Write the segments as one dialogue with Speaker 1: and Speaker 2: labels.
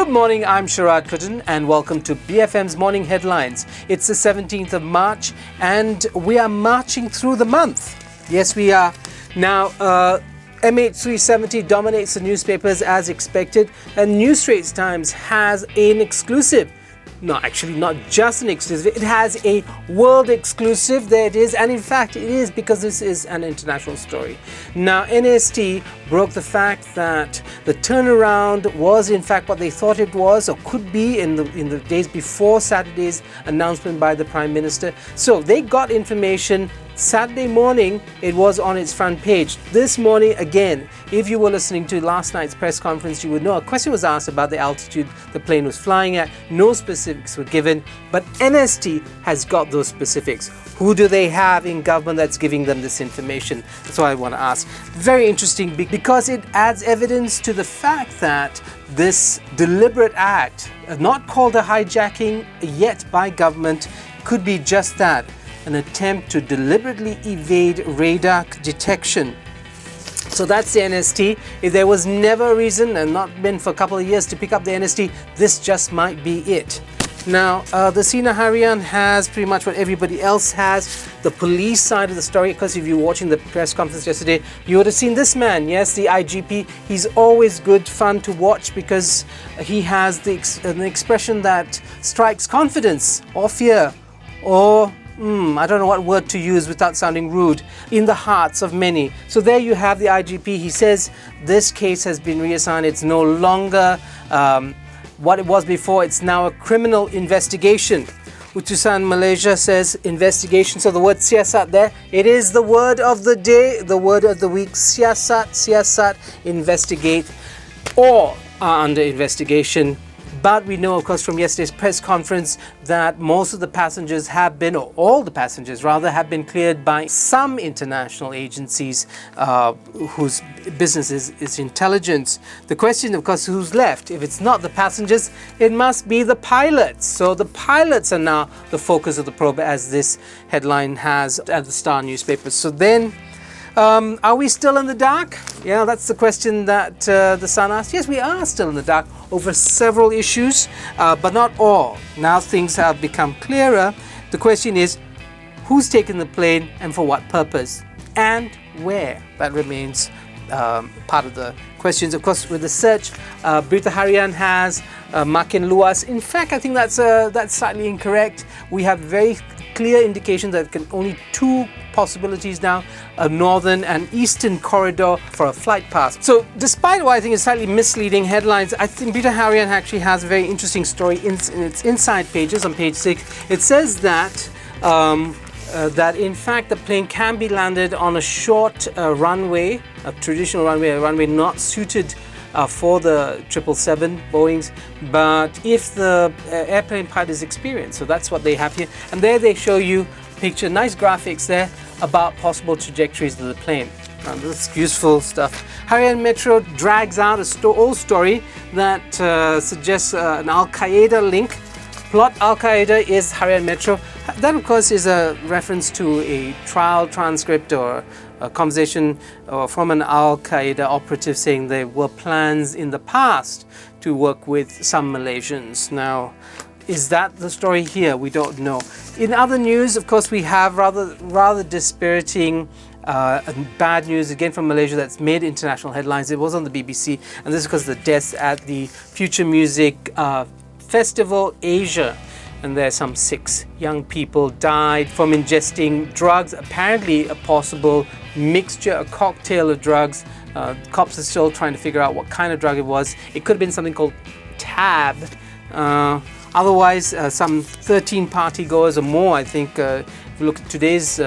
Speaker 1: Good morning, I'm Sharaad Kuttan and welcome to BFM's Morning Headlines. It's the 17th of March and we are marching through the month. Yes, we are. Now, MH370 dominates the newspapers as expected, and New Straits Times has an exclusive. No, actually not just an exclusive, it has a world exclusive. There it is, and in fact it is because this is an international story. Now, NST broke the fact that the turnaround was in fact what they thought it was or could be in the days before Saturday's announcement by the Prime Minister. So they got information. Saturday morning, it was on its front page. This morning, again, if you were listening to last night's press conference, you would know a question was asked about the altitude the plane was flying at. No specifics were given, but NST has got those specifics. Who do they have in government that's giving them this information? That's what I want to ask. Very interesting because it adds evidence to the fact that this deliberate act, not called a hijacking yet by government, could be just that. An attempt to deliberately evade radar detection. So that's the NST. If there was never a reason, and not been for a couple of years, to pick up the NST, this just might be it. Now, the Sina Harian has pretty much what everybody else has. The police side of the story, because if you were watching the press conference yesterday, you would have seen this man, yes, the IGP. He's always good fun to watch because he has an expression that strikes confidence or fear or I don't know what word to use without sounding rude, in the hearts of many. So there you have the IGP. He says this case has been reassigned. It's no longer what it was before. It's now a criminal investigation. Utusan Malaysia says investigation. So the word siasat there, it is the word of the day, the word of the week. Siasat, investigate, or are under investigation. But we know, of course, from yesterday's press conference that most of the passengers have been, or all the passengers rather, have been cleared by some international agencies whose business is intelligence. The question, of course, who's left? If it's not the passengers, it must be the pilots. So the pilots are now the focus of the probe, as this headline has at the Star newspaper. So then, are we still in the dark? Yeah, that's the question that the Sun asked. Yes, we are still in the dark over several issues, but not all. Now things have become clearer. The question is, who's taken the plane and for what purpose? And where? That remains part of the questions. Of course, with the search, Berita Harian has makin luas. In fact, I think that's slightly incorrect. We have very clear indication that only two possibilities now, a northern and eastern corridor for a flight path. So despite what I think is slightly misleading headlines, I think Berita Harian actually has a very interesting story in its inside pages on page 6. It says that that in fact the plane can be landed on a short runway, a traditional runway, a runway not suited for the 777 Boeings, but if the airplane pilot is experienced. So that's what they have here. And there they show you picture, nice graphics there about possible trajectories of the plane. That's useful stuff. Harian Metro drags out an old story that suggests an Al-Qaeda link. Plot Al-Qaeda is Harian Metro. That, of course, is a reference to a trial transcript or a conversation from an Al-Qaeda operative saying there were plans in the past to work with some Malaysians. Now, is that the story here? We don't know. In other news, of course, we have rather dispiriting bad news again from Malaysia that's made international headlines. It was on the BBC, and this is because of the deaths at the Future Music Festival Asia. And there some 6 young people died from ingesting drugs, apparently a possible mixture, a cocktail of drugs. Cops are still trying to figure out what kind of drug it was. It could have been something called tab. Otherwise, some 13 partygoers or more, I think, if you look at today's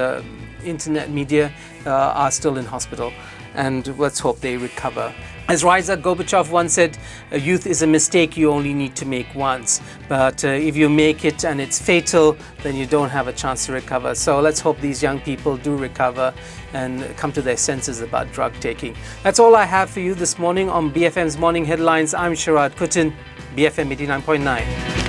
Speaker 1: internet media, are still in hospital. And let's hope they recover. As Raisa Gorbachev once said, youth is a mistake you only need to make once. But if you make it and it's fatal, then you don't have a chance to recover. So let's hope these young people do recover and come to their senses about drug taking. That's all I have for you this morning on BFM's Morning Headlines. I'm Sharaad Kuttan, BFM 89.9.